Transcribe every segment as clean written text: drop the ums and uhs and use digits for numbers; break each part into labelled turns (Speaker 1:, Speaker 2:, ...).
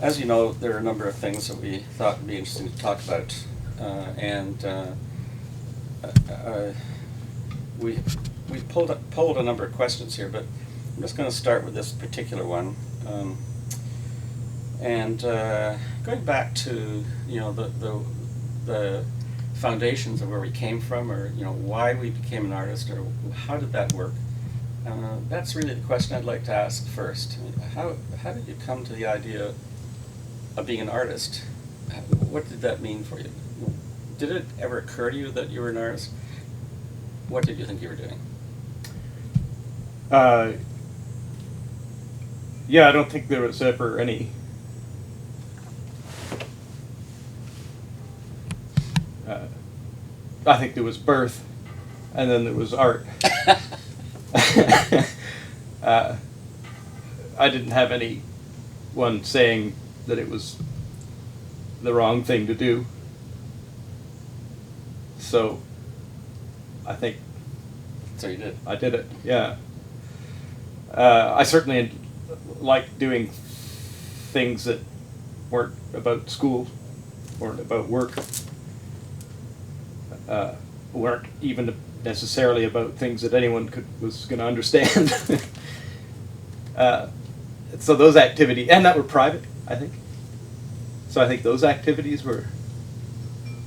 Speaker 1: as you know, there are a number of things that we thought would be interesting to talk about, and we pulled a number of questions here, but I'm just going to start with this particular one. And going back to the foundations of where we came from, or why we became an artist, or how did that work? That's really the question I'd like to ask first. How did you come to the idea of being an artist? What did that mean for you? Did it ever occur to you that you were an artist? What did you think you were doing?
Speaker 2: Yeah, I don't think there was ever any I think there was birth, and then there was art. I didn't have anyone saying that it was the wrong thing to do. So I think...
Speaker 1: So you did?
Speaker 2: I did it, yeah. I certainly liked doing things that weren't about school, weren't about work, weren't even necessarily about things that anyone was going to understand. So those activities, and that were private, I think. So I think those activities were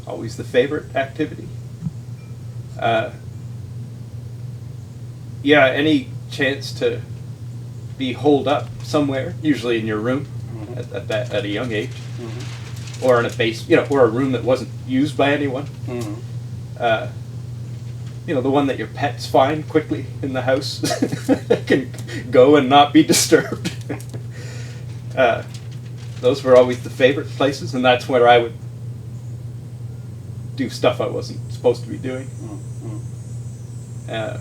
Speaker 2: always the favorite activity. Yeah, any chance to be holed up somewhere, usually in your room,
Speaker 1: Mm-hmm.
Speaker 2: at a young age,
Speaker 1: Mm-hmm.
Speaker 2: or in a base, or a room that wasn't used by anyone.
Speaker 1: Mm-hmm.
Speaker 2: The one that your pets find quickly in the house can go and not be disturbed. Those were always the favorite places, and that's where I would do stuff I wasn't supposed to be doing.
Speaker 1: Mm-hmm.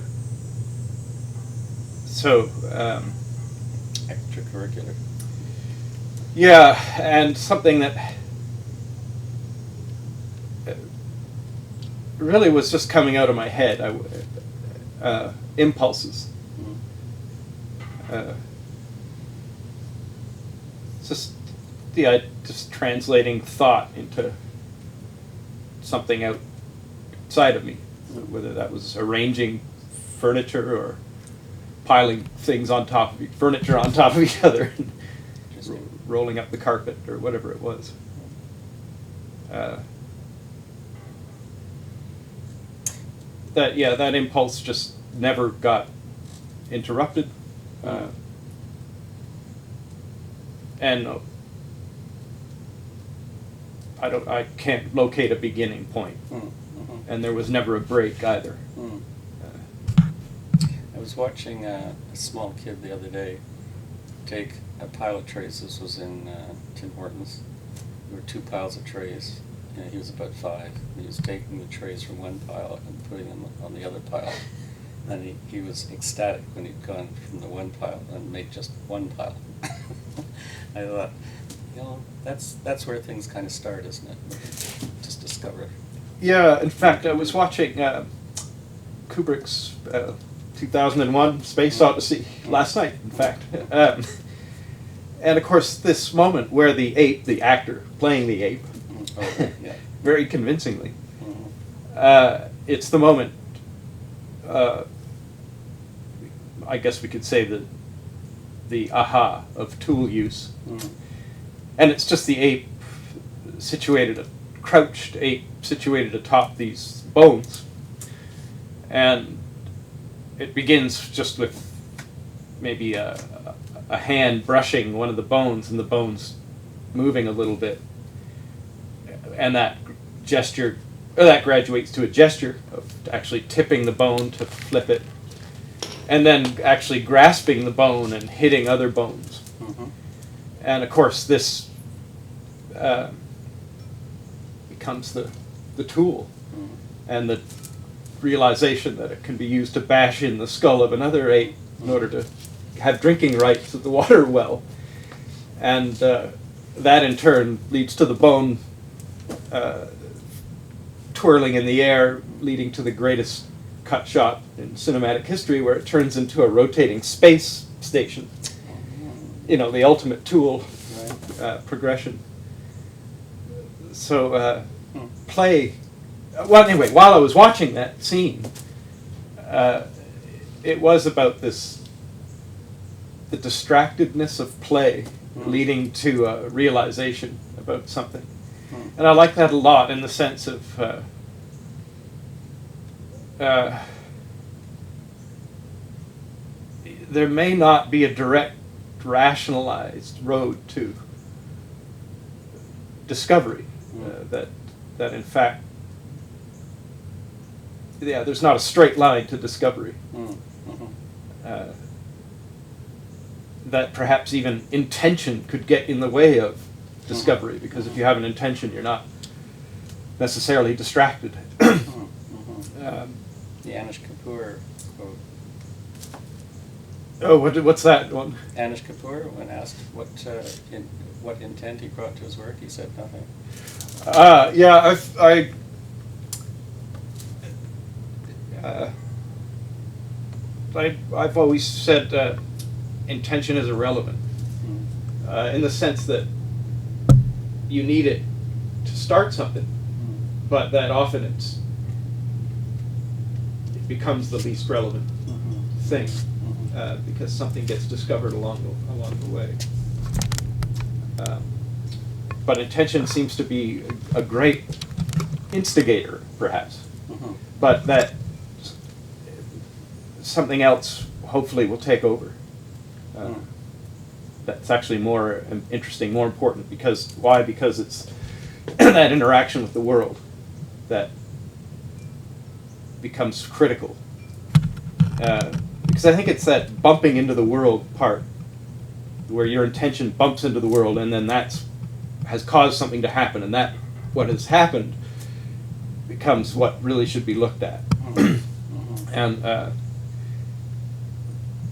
Speaker 2: So,
Speaker 1: extracurricular.
Speaker 2: yeah, and something that really was just coming out of my head. Impulses.
Speaker 1: Mm-hmm.
Speaker 2: Just translating thought into something outside of me, whether that was arranging furniture or piling things on top of furniture on top of each other, and rolling up the carpet or whatever it was. That impulse just never got interrupted, and I can't locate a beginning point, and there was never a break either.
Speaker 1: I was watching a small kid the other day take a pile of trays. This was in Tim Hortons. There were two piles of trays. He was about 5. And he was taking the trays from one pile and putting them on the other pile. And he was ecstatic when he'd gone from the one pile and made just one pile. I thought, that's where things kind of start, isn't it? Just discover it.
Speaker 2: Yeah, in fact, I was watching Kubrick's 2001 Space Odyssey last night, in fact. And of course, this moment where the ape, the actor playing the ape,
Speaker 1: Yeah.
Speaker 2: very convincingly, it's the moment, I guess we could say the aha of tool use. And it's just the ape crouched ape situated atop these bones. And it begins just with maybe a hand brushing one of the bones, and the bones moving a little bit. And that graduates to a gesture of actually tipping the bone to flip it, and then actually grasping the bone and hitting other bones.
Speaker 1: Mm-hmm.
Speaker 2: And of course, this becomes the tool, and the realization that it can be used to bash in the skull of another ape in order to have drinking rights at the water well. And that in turn leads to the bone twirling in the air, leading to the greatest cut shot in cinematic history, where it turns into a rotating space station. The ultimate tool.
Speaker 1: Right.
Speaker 2: progression. So play. Well, anyway, while I was watching that scene, it was about the distractedness of play leading to a realization about something. And I like that a lot in the sense of there may not be a direct, rationalized road to discovery. That in fact, there's not a straight line to discovery. That perhaps even intention could get in the way of discovery, because if you have an intention, you're not necessarily distracted.
Speaker 1: The Anish Kapoor quote.
Speaker 2: Oh, what's that one?
Speaker 1: Anish Kapoor, when asked what intent he brought to his work, he said nothing.
Speaker 2: Yeah, I've always said intention is irrelevant, in the sense that you need it to start something, but that often it becomes the least relevant thing, because something gets discovered along the way. But intention seems to be a great instigator, perhaps, but that something else hopefully will take over. That's actually more interesting, more important, because why? Because it's that interaction with the world that becomes critical. Because I think it's that bumping into the world part, where your intention bumps into the world, and then has caused something to happen, and that what has happened becomes what really should be looked at. And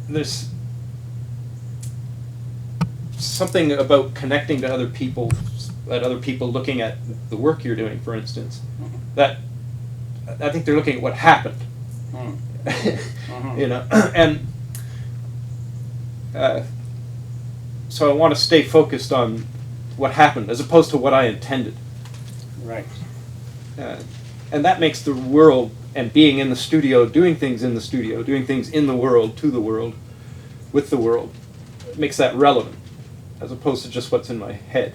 Speaker 2: there's something about connecting to other people looking at the work you're doing, for instance, that I think they're looking at what happened. You know, and so I want to stay focused on what happened as opposed to what I intended.
Speaker 1: Right.
Speaker 2: And that makes the world, and being in the studio, doing things in the studio, doing things in the world, to the world, with the world, makes that relevant, as opposed to just what's in my head.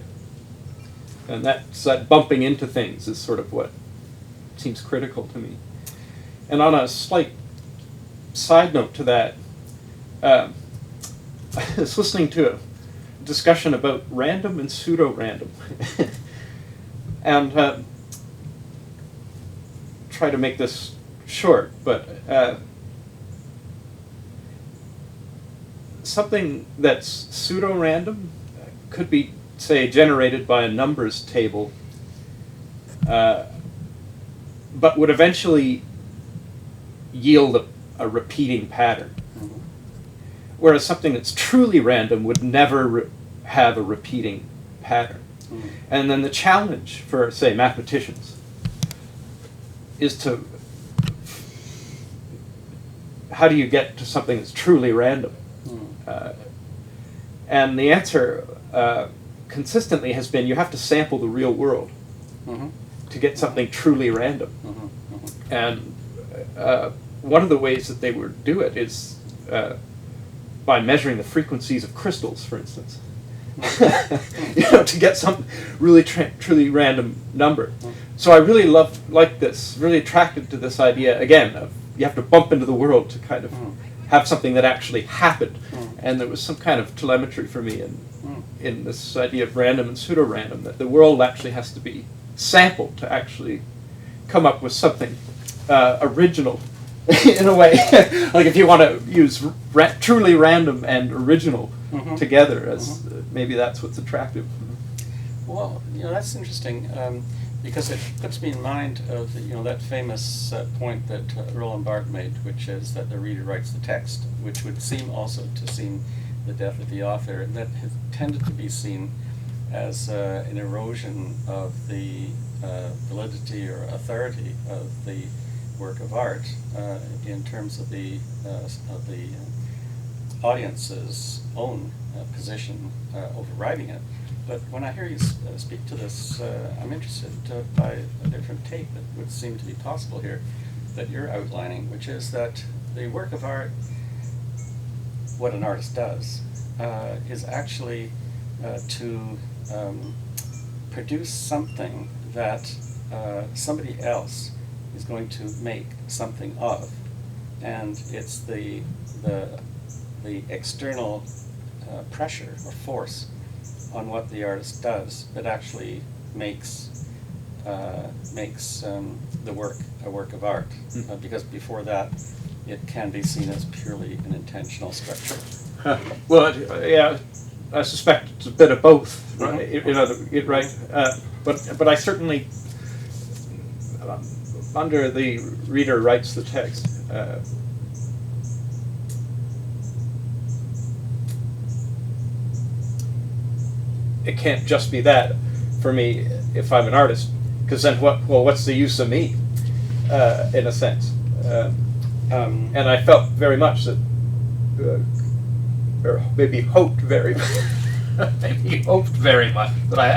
Speaker 2: And that bumping into things is sort of what seems critical to me. And on a slight side note to that, I was listening to a discussion about random and pseudo-random. And try to make this short, but something that's pseudo-random could be, say, generated by a numbers table, but would eventually yield a repeating pattern. Whereas something that's truly random would never have a repeating pattern. And then the challenge for, say, mathematicians is to, how do you get to something that's truly random? And the answer consistently has been you have to sample the real world to get something truly random. And one of the ways that they would do it is by measuring the frequencies of crystals, for instance. To get some really truly random number. So I really like this, really attracted to this idea, again, of you have to bump into the world to kind of have something that actually happened. And there was some kind of telemetry for me in this idea of random and pseudo-random, that the world actually has to be sampled to actually come up with something original, in a way. Like if you want to use truly random and original together, as maybe that's what's attractive.
Speaker 1: Well, that's interesting, because it puts me in mind of that famous point that Roland Barthes made, which is that the reader writes the text, which would seem also to seem the death of the author, and that has tended to be seen as an erosion of the validity or authority of the work of art in terms of the audience's own position overriding it. But when I hear you speak to this, I'm interested by a different take that would seem to be possible here that you're outlining, which is that the work of art, what an artist does, is actually to produce something that somebody else is going to make something of, and it's the external pressure or force on what the artist does that actually makes the work a work of art, because before that it can be seen as purely an intentional structure.
Speaker 2: Well, yeah, I suspect it's a bit of both, right? Right. But I certainly, under the reader writes the text, it can't just be that for me if I'm an artist, because then what's the use of me, in a sense? And I felt very much that, or maybe hoped very much that I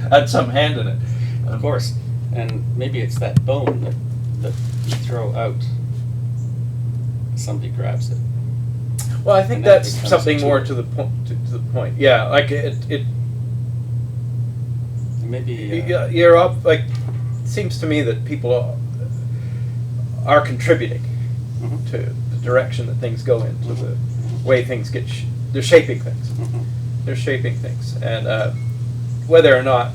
Speaker 2: had some hand in it.
Speaker 1: Of course, and maybe it's that bone that you throw out, somebody grabs it.
Speaker 2: Well, I think
Speaker 1: And that
Speaker 2: that's
Speaker 1: becomes
Speaker 2: something
Speaker 1: too-
Speaker 2: more to the point. Yeah, like it
Speaker 1: Maybe
Speaker 2: you're up. Like, it seems to me that people are contributing
Speaker 1: Mhm.
Speaker 2: to the direction that things go in, to the way things get. They're shaping things.
Speaker 1: Mhm.
Speaker 2: They're shaping things, and whether or not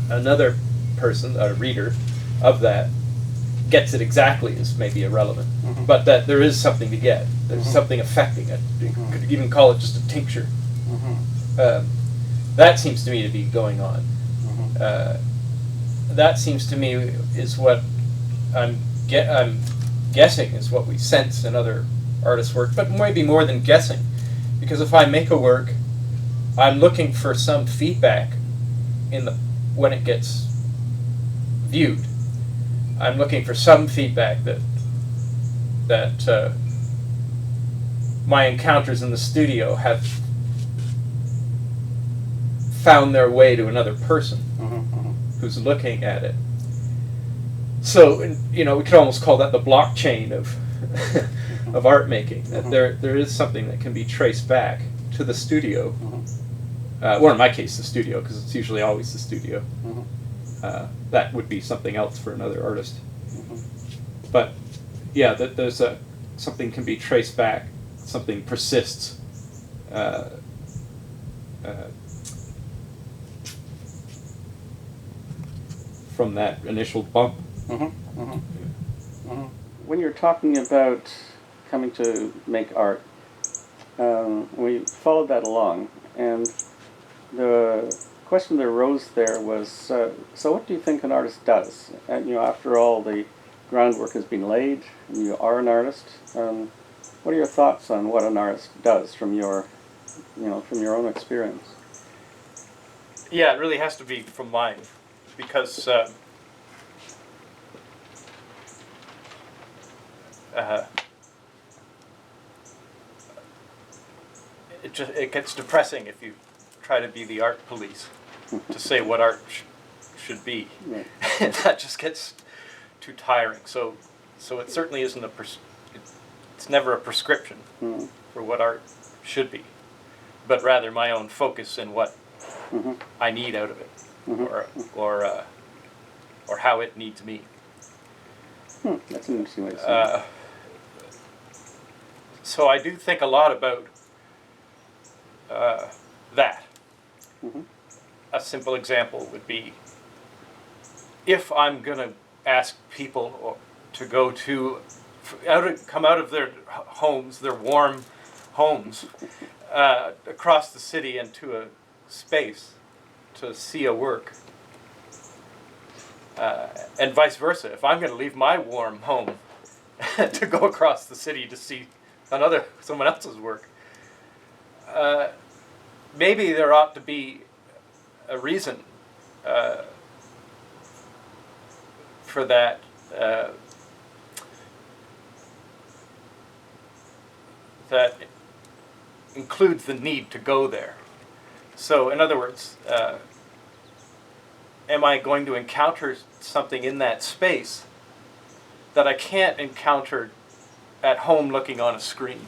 Speaker 2: another person, a reader, of that gets it exactly is maybe irrelevant.
Speaker 1: Mhm.
Speaker 2: But that there is something to get. There's
Speaker 1: Mhm.
Speaker 2: something affecting it. You
Speaker 1: Mhm.
Speaker 2: could even call it just a tincture.
Speaker 1: Mhm.
Speaker 2: That seems to me to be going on.
Speaker 1: Mhm.
Speaker 2: That seems to me is what I'm guessing is what we sense in other artists' work, but maybe more than guessing, because if I make a work, I'm looking for some feedback when it gets viewed. I'm looking for some feedback that my encounters in the studio have found their way to another person
Speaker 1: Mhm.
Speaker 2: who's looking at it. So, we could almost call that the blockchain of of art making. That there is something that can be traced back to the studio.
Speaker 1: Mhm.
Speaker 2: Or in my case, the studio, because it's usually always the studio.
Speaker 1: Mhm.
Speaker 2: That would be something else for another artist.
Speaker 1: Mhm.
Speaker 2: But yeah, that there's something can be traced back. Something persists. From that initial bump.
Speaker 1: Mhm. Mhm. Mhm. When you're talking about coming to make art, we followed that along, and the question that arose there was, so what do you think an artist does? And after all the groundwork has been laid, and you are an artist. What are your thoughts on what an artist does from your own experience?
Speaker 2: Yeah, it really has to be from mine, because it gets depressing if you try to be the art police to say what art should be.
Speaker 1: Right.
Speaker 2: That just gets too tiring. So it certainly isn't it's never a prescription
Speaker 1: Mhm.
Speaker 2: for what art should be, but rather my own focus and what
Speaker 1: Mhm.
Speaker 2: I need out of it,
Speaker 1: Mhm.
Speaker 2: or how it needs me.
Speaker 1: That's an interesting way to say it.
Speaker 2: So I do think a lot about that.
Speaker 1: Mhm.
Speaker 2: A simple example would be, if I'm going to ask people to go come out of their homes, their warm homes, across the city into a space to see a work, and vice versa. If I'm going to leave my warm home to go across the city to see someone else's work, maybe there ought to be a reason for that. That includes the need to go there. So, in other words, am I going to encounter something in that space that I can't encounter at home looking on a screen,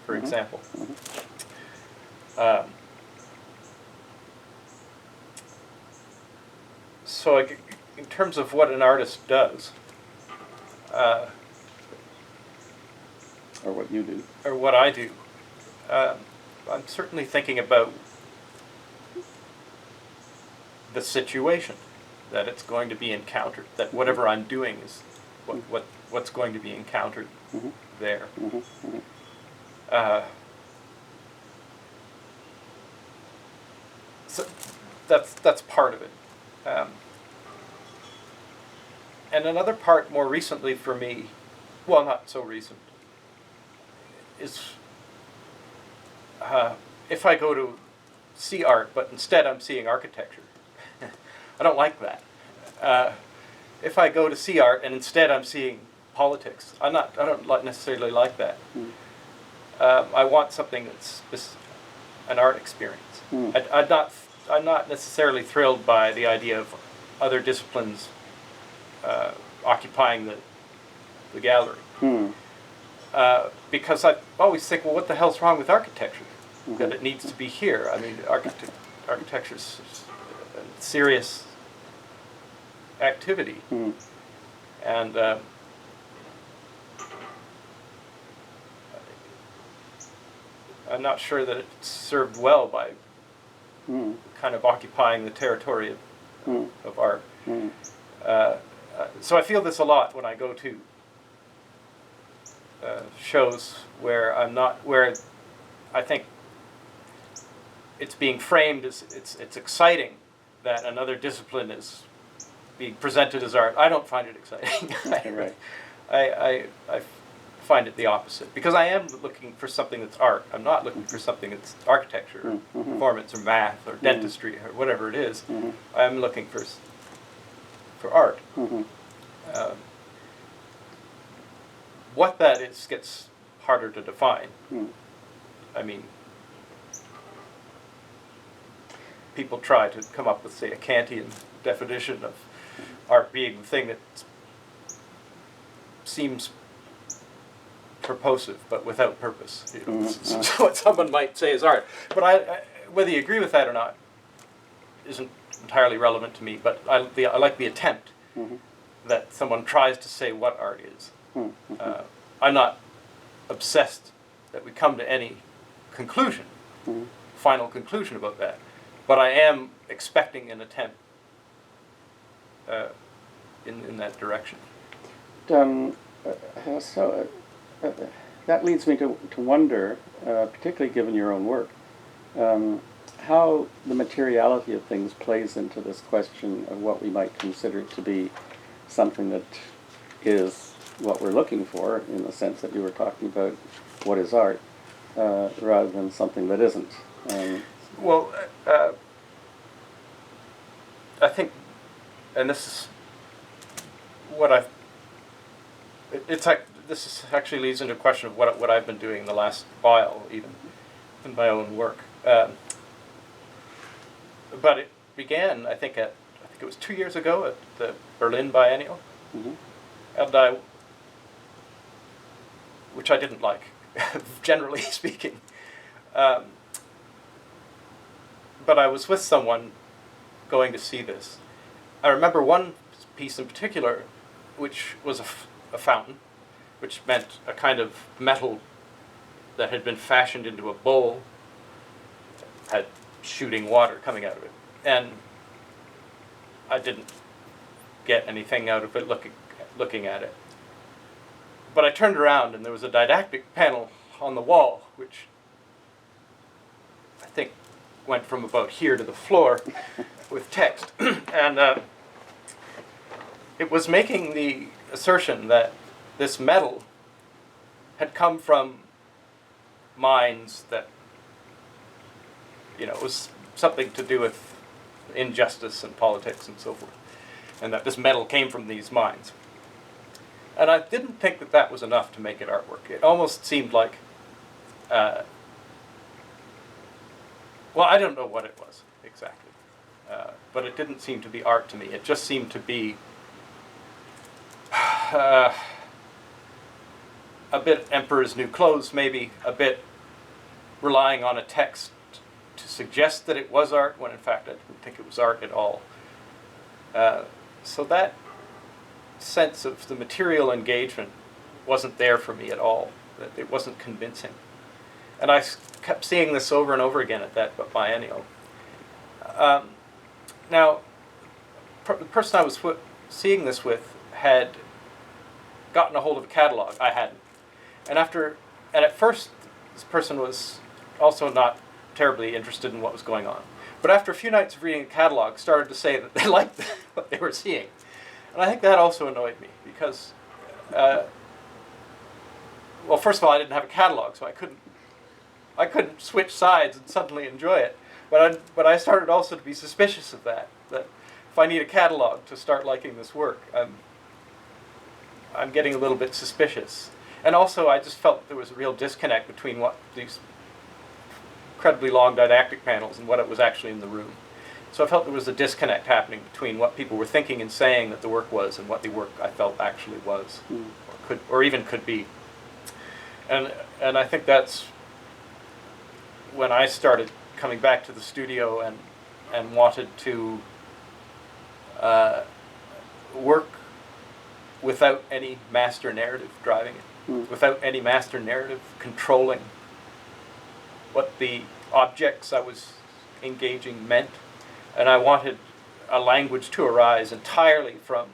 Speaker 2: for example. So in terms of what an artist does,
Speaker 3: Or what you do.
Speaker 2: or what I do, I'm certainly thinking about the situation that it's going to be encountered, that whatever I'm doing is what's going to be encountered there. So that's part of it. And another part more recently for me, well, not so recent, is if I go to see art, but instead I'm seeing architecture. I don't like that. If I go to see art and instead I'm seeing politics, I don't necessarily like that. I want something that's an art experience. I'm not necessarily thrilled by the idea of other disciplines occupying the gallery. Because I always think, well, what the hell's wrong with architecture? That it needs to be here. I mean, architecture's a serious activity. And I'm not sure that it's served well by kind of occupying the territory of art. So I feel this a lot when I go to shows where where I think it's being framed as it's exciting that another discipline is being presented as art. I don't find it exciting.
Speaker 3: Right.
Speaker 2: I find it the opposite, because I am looking for something that's art. I'm not looking for something that's architecture, or performance, or math, or dentistry, or whatever it is. I'm looking for art. What that is gets harder to define. I mean, people try to come up with, say, a Kantian definition of art being the thing that seems purposive but without purpose. You know, it's what someone might say is art. But whether you agree with that or not isn't entirely relevant to me. But I like the attempt that someone tries to say what art is. I'm not obsessed that we come to any conclusion, final conclusion about that. But I am expecting an attempt in that direction.
Speaker 3: So that leads me to wonder, particularly given your own work, how the materiality of things plays into this question of what we might consider to be something that is what we're looking for, in the sense that you were talking about what is art, rather than something that isn't.
Speaker 2: Well, I think, and this is what this actually leads into a question of what I've been doing the last while, even in my own work. But it began, I think it was 2 years ago at the Berlin Biennial, and which I didn't like, generally speaking. But I was with someone going to see this. I remember one piece in particular, which was a fountain, which meant a kind of metal that had been fashioned into a bowl, had shooting water coming out of it. And I didn't get anything out of it looking at it. But I turned around and there was a didactic panel on the wall, which I think went from about here to the floor with text. And it was making the assertion that this metal had come from mines that, it was something to do with injustice and politics and so forth, and that this metal came from these mines. And I didn't think that that was enough to make it artwork. It almost seemed like, well, I don't know what it was exactly. but it didn't seem to be art to me. It just seemed to be a bit Emperor's New Clothes, maybe, a bit relying on a text to suggest that it was art, when in fact I didn't think it was art at all. So that sense of the material engagement wasn't there for me at all. That it wasn't convincing. And I kept seeing this over and over again at that biennial. Now, the person I was seeing this with had gotten a hold of a catalog. I hadn't. And at first, this person was also not terribly interested in what was going on. But after a few nights of reading the catalog, started to say that they liked what they were seeing. And I think that also annoyed me because, well, first of all, I didn't have a catalog, so I couldn't switch sides and suddenly enjoy it. But I started also to be suspicious of that if I need a catalog to start liking this work, I'm getting a little bit suspicious. And also, I just felt there was a real disconnect between what these incredibly long didactic panels and what it was actually in the room. So I felt there was a disconnect happening between what people were thinking and saying that the work was and what the work I felt actually was, or even could be. And I think that's when I started coming back to the studio and wanted to work without any master narrative driving it, without any master narrative controlling what the objects I was engaging meant. And I wanted a language to arise entirely from,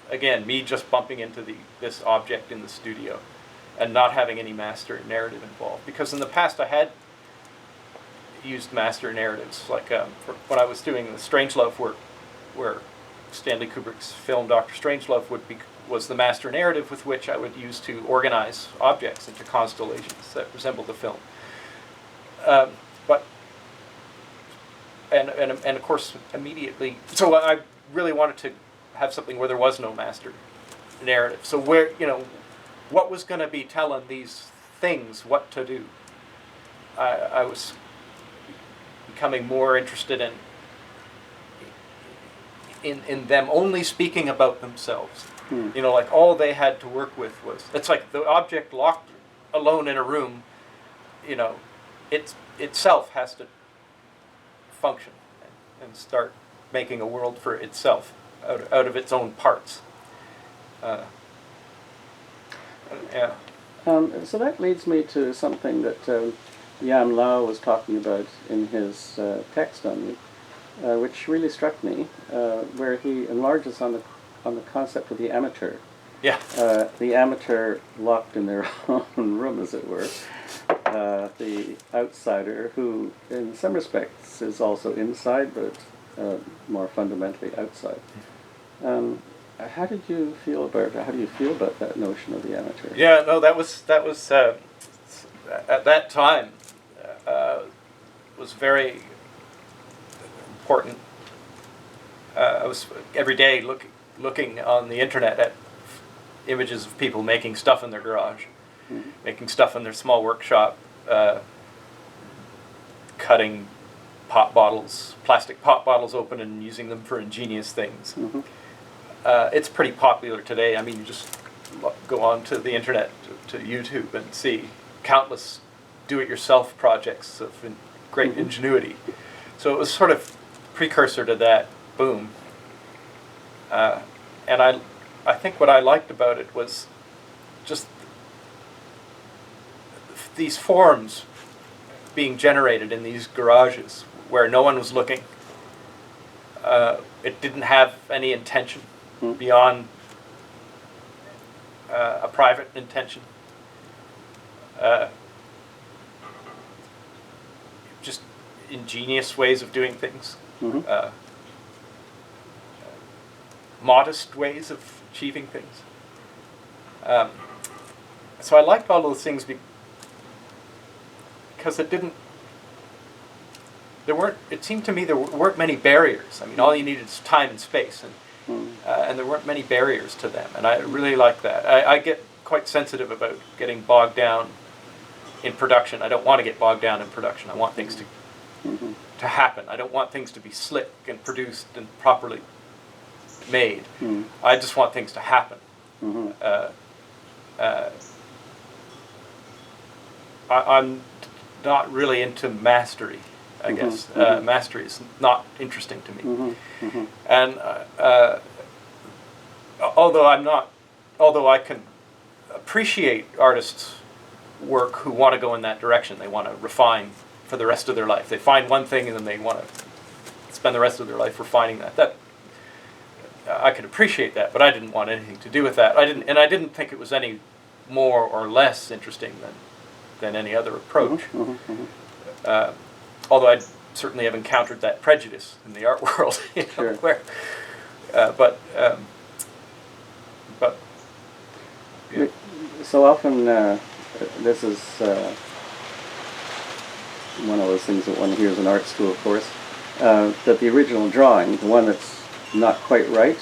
Speaker 2: again, me just bumping into this object in the studio and not having any master narrative involved. Because in the past I had used master narratives, like when I was doing the Strangelove work, where Stanley Kubrick's film Dr. Strangelove was the master narrative with which I would use to organize objects into constellations that resembled the film. And of course, immediately, so I really wanted to have something where there was no master narrative. So what was going to be telling these things what to do? I was becoming more interested in them only speaking about themselves. Like all they had to work with was, it's like the object locked alone in a room, it itself has to function and start making a world for itself out of its own parts. Yeah.
Speaker 3: So that leads me to something that Yan Lau was talking about in his text on me, which really struck me, where he enlarges on the concept of the amateur.
Speaker 2: Yeah.
Speaker 3: The amateur locked in their own room, as it were. The outsider, who in some respects is also inside, but more fundamentally outside. How do you feel about that notion of the amateur?
Speaker 2: Yeah, no, that was at that time was very important. I was every day looking on the internet at images of people making stuff in their garage, making stuff in their small workshop, cutting plastic pop bottles open and using them for ingenious things. It's pretty popular today. I mean, you just go onto the internet to YouTube and see countless do-it-yourself projects of great ingenuity. So it was sort of precursor to that boom. And I think what I liked about it was just these forms being generated in these garages where no one was looking. It didn't have any intention beyond a private intention. Just ingenious ways of doing things. Modest ways of achieving things. So I liked all those things because it seemed to me there weren't many barriers. I mean, all you needed is time and space, and there weren't many barriers to them, and I really like that. I get quite sensitive about getting bogged down in production. I don't want to get bogged down in production. I want things to to happen. I don't want things to be slick and produced and properly made. I just want things to happen. I'm not really into mastery, I guess. Mastery is not interesting to me. And although I can appreciate artists' work who want to go in that direction, they want to refine for the rest of their life. They find one thing and then they want to spend the rest of their life refining that. That I could appreciate that, but I didn't want anything to do with that. I didn't think it was any more or less interesting than any other approach. Although I certainly have encountered that prejudice in the art world,
Speaker 3: Sure.
Speaker 2: where, yeah.
Speaker 3: So often, this is one of those things that one hears in art school, of course, that the original drawing, the one that's not quite right,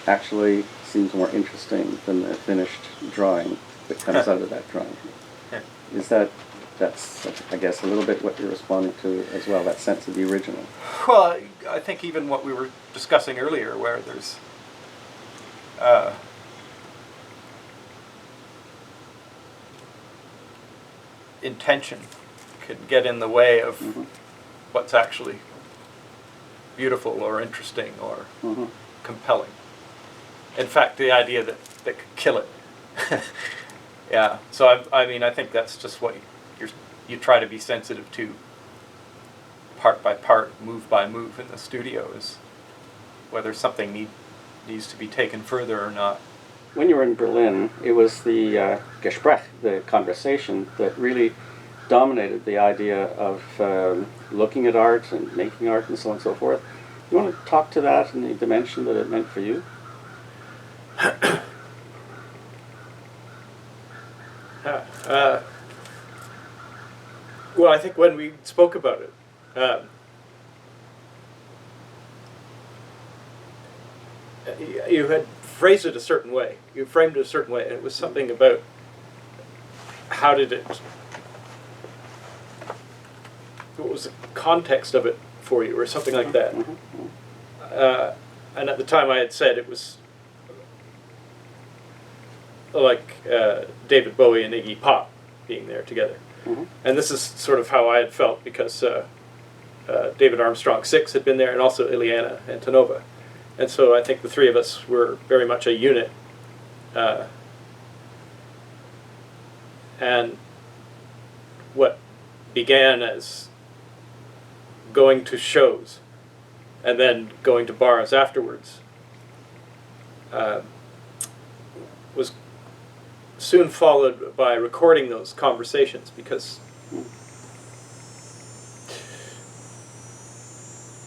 Speaker 3: actually seems more interesting than the finished drawing that comes out of that drawing.
Speaker 2: Yeah.
Speaker 3: That's, I guess, a little bit what you're responding to as well, that sense of the original.
Speaker 2: Well, I think even what we were discussing earlier, where there's intention can get in the way of what's actually beautiful or interesting or compelling. In fact, the idea that could kill it. Yeah. So I mean, I think that's just what you try to be sensitive to, part by part, move by move in the studio, is whether something needs to be taken further or not.
Speaker 3: When you were in Berlin, it was the Gespräch, the conversation, that really dominated the idea of looking at art and making art and so on and so forth. You want to talk to that and the dimension that it meant for you?
Speaker 2: Well, I think when we spoke about it, you had phrased it a certain way. You framed it a certain way, and it was something about what was the context of it for you, or something like that. And at the time I had said it was like David Bowie and Iggy Pop being there together. And this is sort of how I had felt, because David Armstrong 6 had been there, and also Ileana Antonova. And so I think the three of us were very much a unit. And what began as going to shows and then going to bars afterwards was soon followed by recording those conversations, because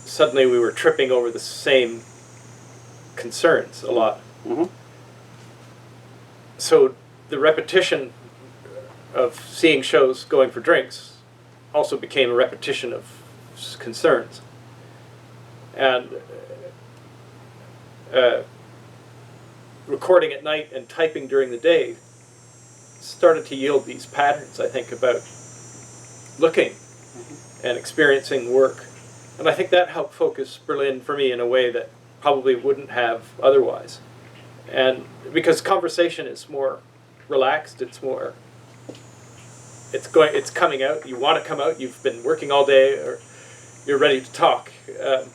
Speaker 2: suddenly we were tripping over the same concerns a lot. So the repetition of seeing shows, going for drinks, also became a repetition of concerns. And recording at night and typing during the day started to yield these patterns, I think, about looking and experiencing work. And I think that helped focus Berlin for me in a way that probably wouldn't have otherwise. And because conversation is more relaxed, it's coming out, you want to come out, you've been working all day, or you're ready to talk. It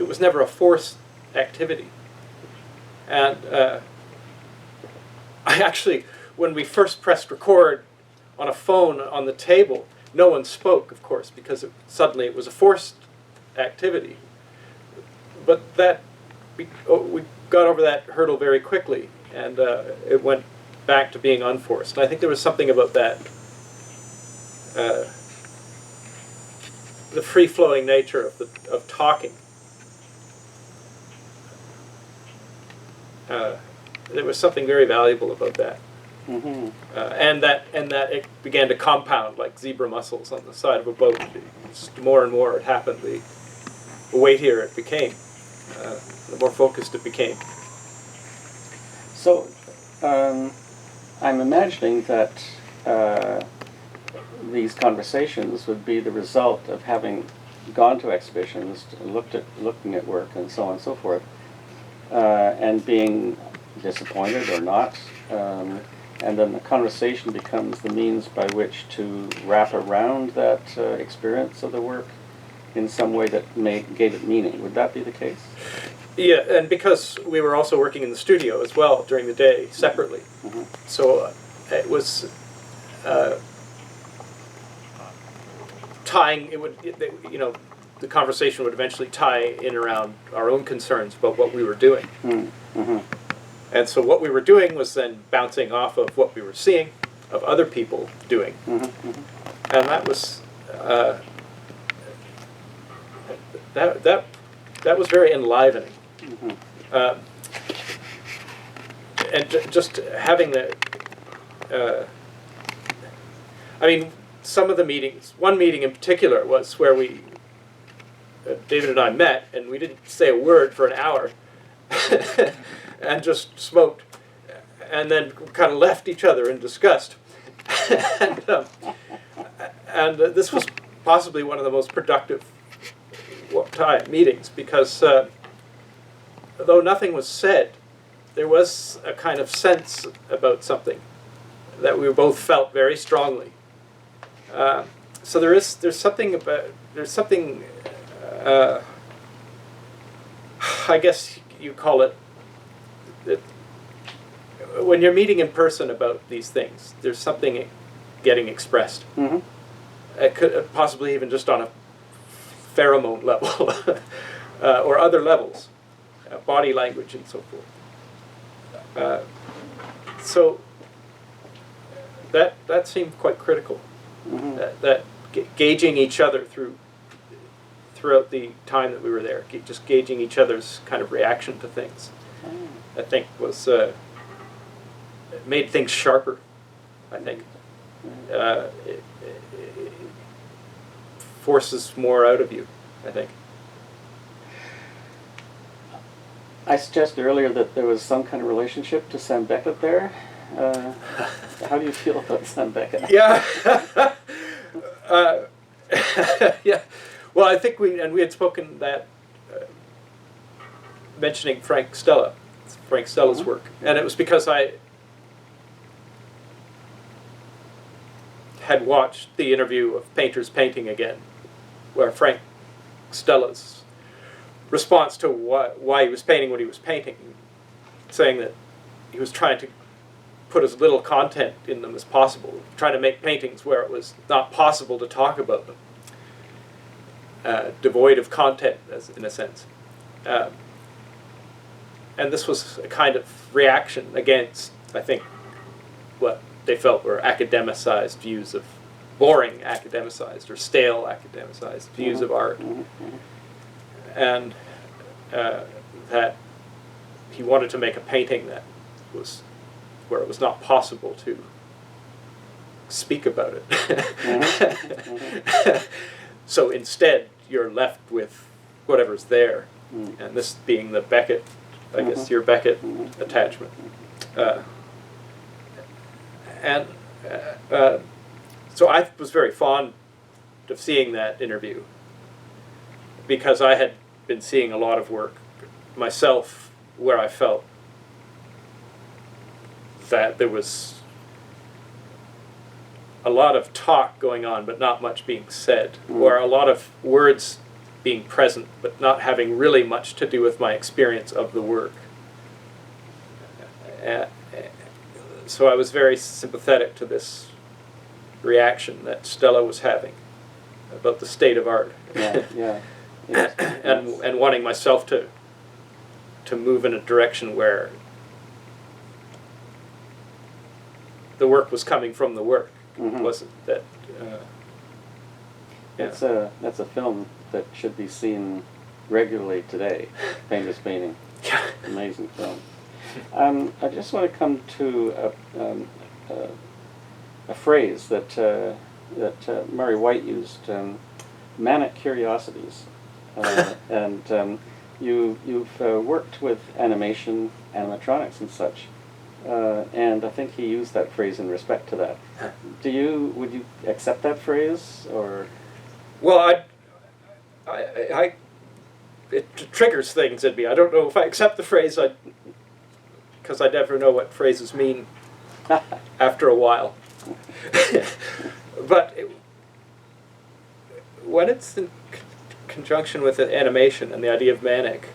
Speaker 2: was never a forced activity. And I actually, when we first pressed record on a phone on the table, no one spoke, of course, because suddenly it was a forced activity. But we got over that hurdle very quickly, and it went back to being unforced. And I think there was something about that, the free-flowing nature of talking. There was something very valuable about that. And that it began to compound like zebra mussels on the side of a boat. Just more and more it happened, the weightier it became, the more focused it became.
Speaker 3: So, I'm imagining that these conversations would be the result of having gone to exhibitions, looking at work, and so on and so forth, and being disappointed or not, and then the conversation becomes the means by which to wrap around that experience of the work in some way that gave it meaning. Would that be the case?
Speaker 4: Yeah, and because we were also working in the studio as well during the day separately, so it was tying. The conversation would eventually tie in around our own concerns about what we were doing. And so what we were doing was then bouncing off of what we were seeing of other people doing. And that was that was very enlivening. And just having the some of the meetings, one meeting in particular was where David and I met, and we didn't say a word for an hour and just smoked, and then kind of left each other in disgust. and this was possibly one of the most productive meetings, because though nothing was said, there was a kind of sense about something that we both felt very strongly. So there's something I guess you call it, that when you're meeting in person about these things, there's something getting expressed. It could possibly even just on a pheromone level or other levels, body language and so forth. So that seemed quite critical. That gauging each other throughout the time that we were there, just gauging each other's kind of reaction to things, I think was it made things sharper. I think it forces more out of you, I think.
Speaker 3: I suggested earlier that there was some kind of relationship to Sam Beckett there. How do you feel about Sam Beckett?
Speaker 4: Yeah. Yeah. Well, I think we had spoken that, mentioning Frank Stella's work, and it was because I had watched the interview of Painter's Painting Again, where Frank Stella's response to why he was painting what he was painting, saying that he was trying to put as little content in them as possible, trying to make paintings where it was not possible to talk about them, devoid of content, in a sense. And this was a kind of reaction against, I think, what they felt were academicized views of, boring academicized or stale academicized views of art. And that he wanted to make a painting that was where it was not possible to speak about it. So instead, you're left with whatever's there, and this being the Beckett, I guess, your Beckett attachment. So I was very fond of seeing that interview, because I had been seeing a lot of work myself where I felt that there was a lot of talk going on but not much being said, or a lot of words being present but not having really much to do with my experience of the work. So I was very sympathetic to this reaction that Stella was having about the state of art.
Speaker 3: Yes.
Speaker 4: And wanting myself to move in a direction where the work was coming from the work. It wasn't that.
Speaker 3: That's a film that should be seen regularly today. Painter's Painting.
Speaker 4: Yeah.
Speaker 3: Amazing film. I just want to come to a phrase that Murray White used, manic curiosities. And you've worked with animation, animatronics and such. and I think he used that phrase in respect to that. Would you accept that phrase, or?
Speaker 4: Well, it triggers things in me. I don't know if I accept the phrase, because I never know what phrases mean after a while. But when it's in conjunction with animation and the idea of manic,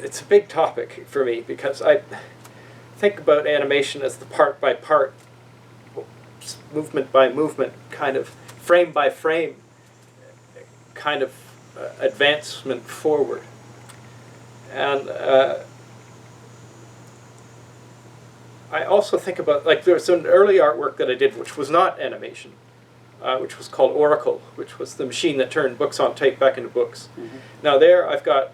Speaker 4: it's a big topic for me, because I think about animation as the part by part, movement by movement, kind of frame by frame kind of advancement forward. And I also think about, like, there was an early artwork that I did which was not animation, which was called Oracle, which was the machine that turned books on tape back into books.
Speaker 3: Mm-hmm.
Speaker 4: Now there I've got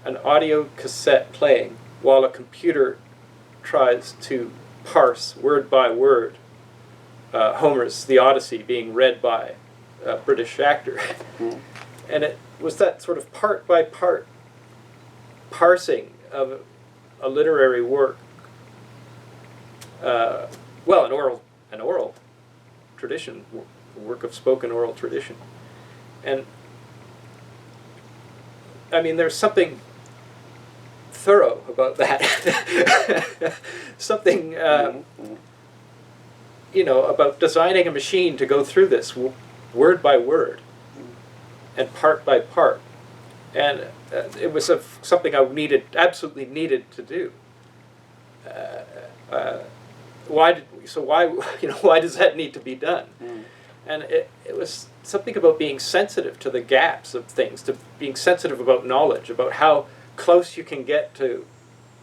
Speaker 4: an audio cassette playing while a computer tries to parse word by word Homer's The Odyssey being read by a British actor.
Speaker 3: Mm-hmm.
Speaker 4: And it was that sort of part by part parsing of a literary work, well, an oral tradition, a work of spoken oral tradition. And I mean, there's something thorough about that. Something, you know, about designing a machine to go through this word by word and part by part. And it was something I absolutely needed to do. Why does that need to be done?
Speaker 3: Mm.
Speaker 4: And it was something about being sensitive to the gaps of things, to being sensitive about knowledge, about how close you can get to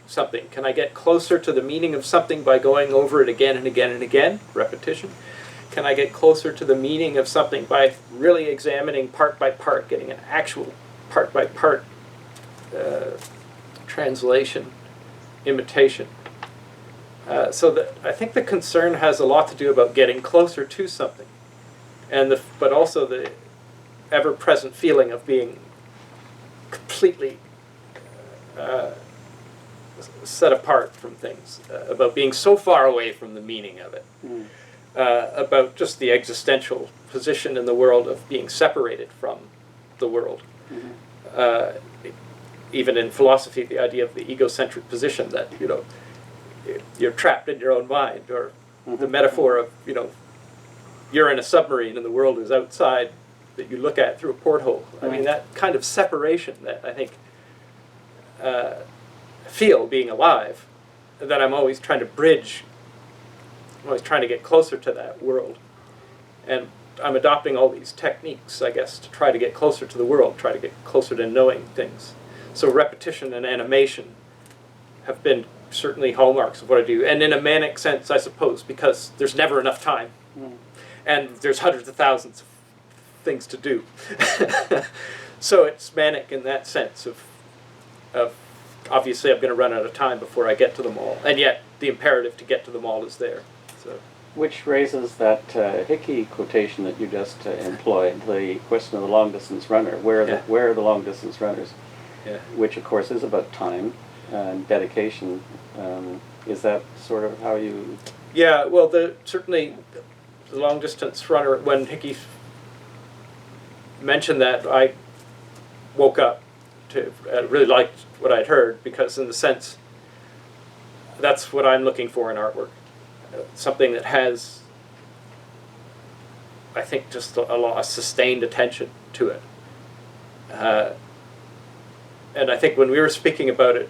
Speaker 4: something. Can I get closer to the meaning of something by going over it again and again and again? Repetition. Can I get closer to the meaning of something by really examining part by part, getting an actual part by part translation, imitation? So that I think the concern has a lot to do about getting closer to something, and but also the ever-present feeling of being completely set apart from things, about being so far away from the meaning of it, about just the existential position in the world of being separated from the world.
Speaker 3: Mm-hmm.
Speaker 4: Even in philosophy, the idea of the egocentric position that, you know, you're trapped in your own mind, or the metaphor of, you know, you're in a submarine and the world is outside that you look at through a porthole. I mean, that kind of separation that I think feel being alive, that I'm always trying to bridge. I'm always trying to get closer to that world. And I'm adopting all these techniques, I guess, to try to get closer to the world, try to get closer to knowing things. So repetition and animation have been certainly hallmarks of what I do. And in a manic sense, I suppose, because there's never enough time. And there's hundreds of thousands of things to do. So it's manic in that sense of obviously I'm going to run out of time before I get to them all. And yet the imperative to get to them all is there. So.
Speaker 3: Which raises that Hickey quotation that you just employed, the question of the long-distance runner. Where are the long-distance runners?
Speaker 4: Yeah.
Speaker 3: Which, of course, is about time and dedication. Is that sort of how you...
Speaker 4: Yeah, well, certainly the long-distance runner, when Hickey mentioned that, I woke up to really liked what I'd heard, because in the sense, that's what I'm looking for in artwork. Something that has, I think, just a sustained attention to it. And I think when we were speaking about it,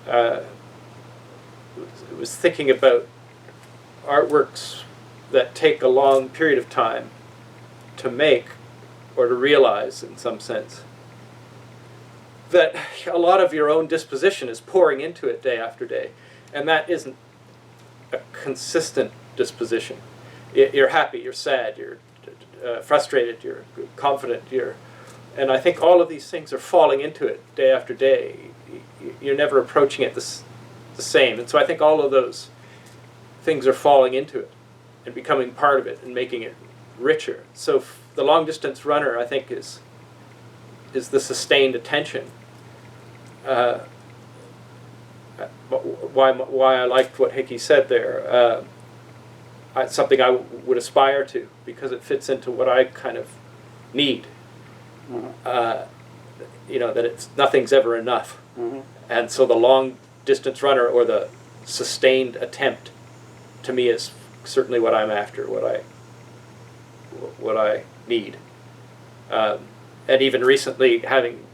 Speaker 4: it was thinking about artworks that take a long period of time to make or to realize, in some sense, that a lot of your own disposition is pouring into it day after day, and that isn't a consistent disposition. You're happy, you're sad, you're frustrated, you're confident, and I think all of these things are falling into it day after day. You're never approaching it the same, and so I think all of those things are falling into it and becoming part of it and making it richer. So the long distance runner, I think, is the sustained attention why I liked what Hickey said there. It's something I would aspire to because it fits into what I kind of need. You know, that nothing's ever enough. And so the long distance runner or the sustained attempt to me is certainly what I'm after, what I need. And even recently having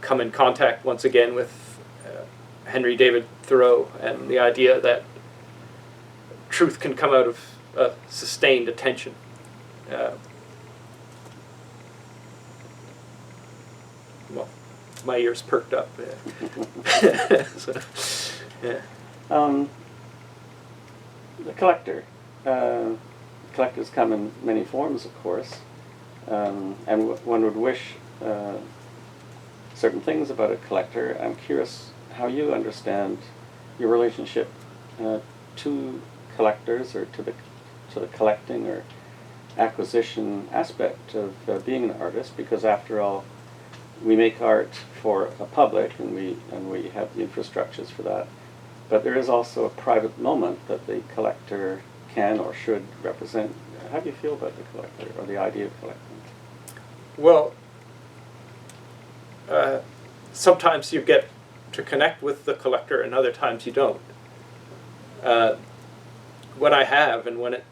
Speaker 4: come in contact once again with Henry David Thoreau and the idea that truth can come out of sustained attention. Well, my ears perked up. So, yeah.
Speaker 3: The collector. Collectors come in many forms, of course, and one would wish certain things about a collector. I'm curious how you understand your relationship to collectors, or to the collecting or acquisition aspect of being an artist, because after all, we make art for a public, and we have the infrastructures for that. But there is also a private moment that the collector can or should represent. How do you feel about the collector, or the idea of collecting?
Speaker 4: Well, sometimes you get to connect with the collector, and other times you don't. When I have, and when it,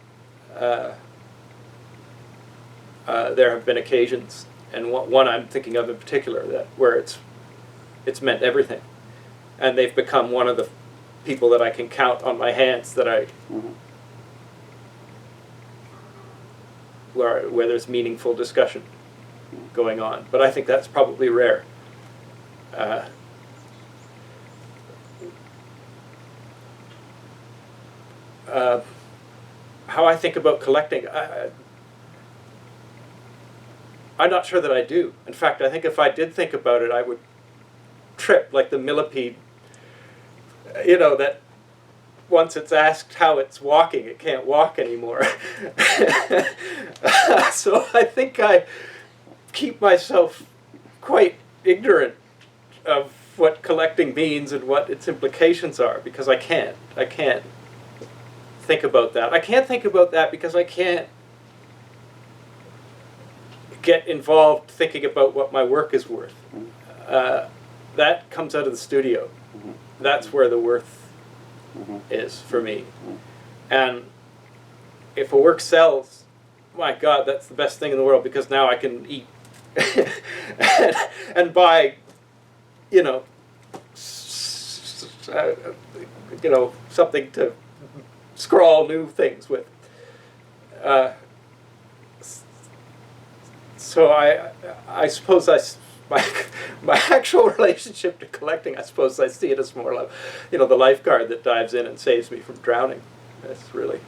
Speaker 4: there have been occasions, and one I'm thinking of in particular, that where it's meant everything, and they've become one of the people that I can count on my hands that I, where there's meaningful discussion going on. But I think that's probably rare. How I think about collecting, I'm not sure that I do. In fact, I think if I did think about it, I would trip like the millipede, you know, that once it's asked how it's walking, it can't walk anymore. So I think I keep myself quite ignorant of what collecting means and what its implications are, because I can't think about that. I can't think about that because I can't get involved thinking about what my work is worth. That comes out of the studio. That's where the worth is for me. And if a work sells, my God, that's the best thing in the world, because now I can eat and buy, you know, something to scrawl new things with. So I suppose my actual relationship to collecting, I suppose I see it as more like, you know, the lifeguard that dives in and saves me from drowning. That's really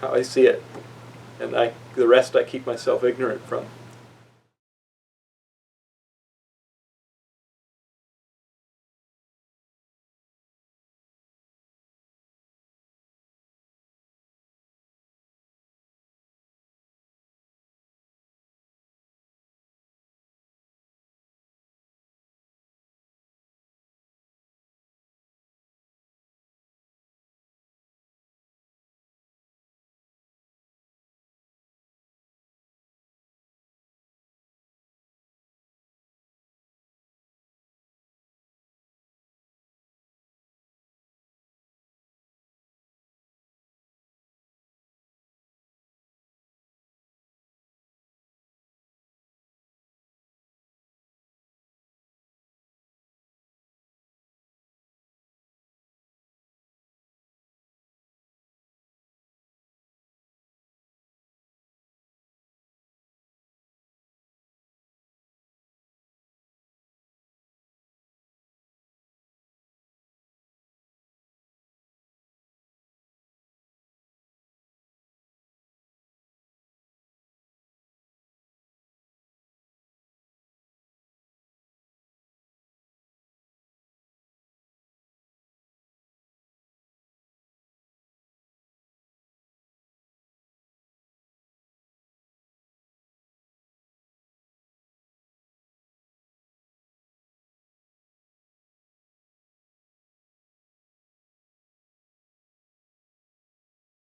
Speaker 4: how I see it. And the rest I keep myself ignorant from.